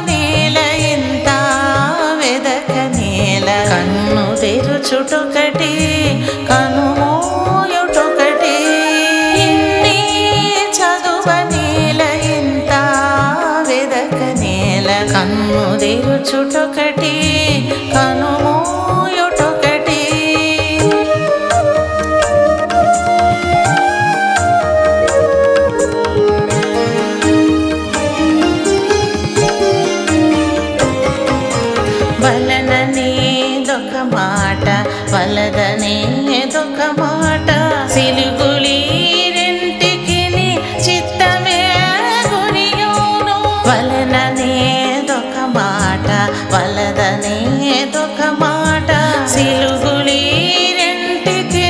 నేల ఇంత వెదక నేల కన్ను తెరుచుటొకటి కనుమూయుటొకటి ఇన్ని చదువ నేల ఇంత వెదక నేల కన్ను తెరుచుటొకటి కనుమూయుటొకటి వలననేదొక మాట వలదనేదొక మాట సిలుగులి రెంటికి చిత్తమే గురియోను వలననేదొక మాట వలదనేదొక మాట సిలుగులి రెంటికి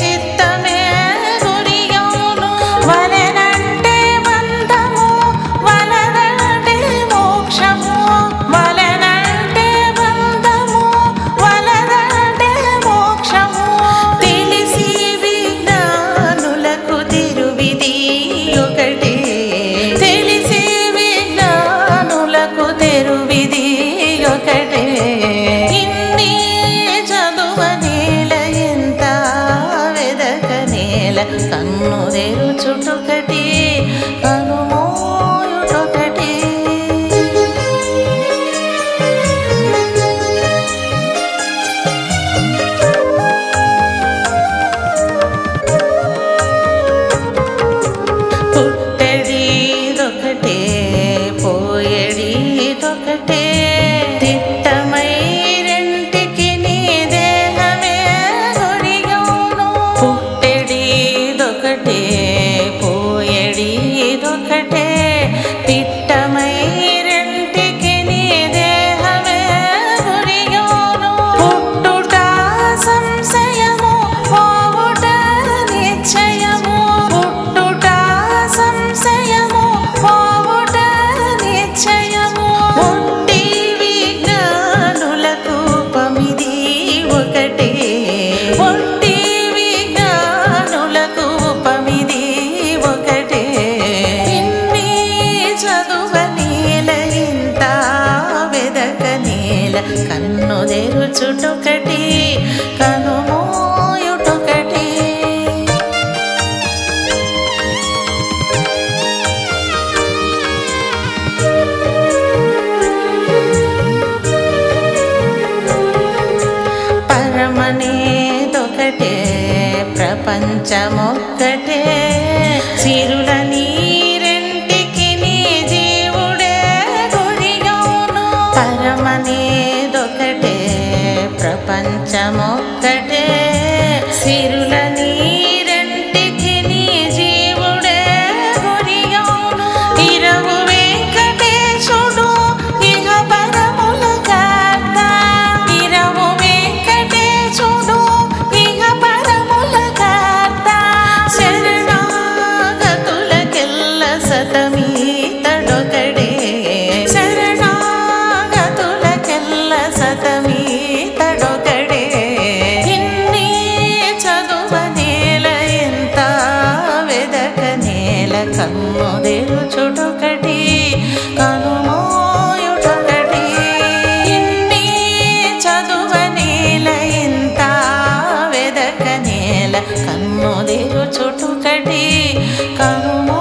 చిత్తమే గురియోను వలనంటే బంధము వలనంటే మోక్షము వలనంటే బంధము వలనంటే మోక్షము తెలిసి విజ్ఞానులకు తిరువిధి ఒకటే తెలిసి విజ్ఞానులకు తెరువిధి ఒకటే ఇన్ని చదువ నేల ఎంత వెదక నేల కన్ను తెరుచుటొకటి కనుమూయుటొకటి పుట్టెడిదొకటే పోయెడిదొకటే తిట్టమై రెంటికి దేహమే గురియోను పుట్టెడిదొకటే పోయెడిదొకటే తిట్టమై రెంటికి దేహమే గురియోను పుట్టుట సంశయము పోవుట నిశ్చయము పుట్టుట సంశయము పోవుట నిశ్చయము ఒట్టి విజ్ఞానులకు ఉపమిది ఒకటే ఒట్టి విజ్ఞానులకు ఉపమిది ఒకటే ఇన్ని చదువ నేల ఇంత వెదక నేల కన్ను తెరుచుటొకటి కనుమూయుటొకటి పరమనేదొకటే ప్రపంచమొక్కటే సిరుల నీరెంటికి జీవుడే గురియోను పరమనేదొకటే ప్రపంచమొక్కటే సిరుల నీరెంటికి జీవుడే గురియోను ఇరవు వెంకటేశుడు ఇహ పరముల కర్త ఇరవు వెంకటేశుడు ఇహ పరముల కర్త శరణాగతులకెల్ల సతమీతడొకడే శరణాగతులకెల్ల సతమీతడొకడే ఇన్ని చదువ నేల ఎంత వెదక నేల కన్ను తెరుచుటొకటి కనుమూయుటొకటి ఇన్ని చదువ నేల ఎంత వెదక నేల కన్ను తెరుచుటొకటి కనుమూ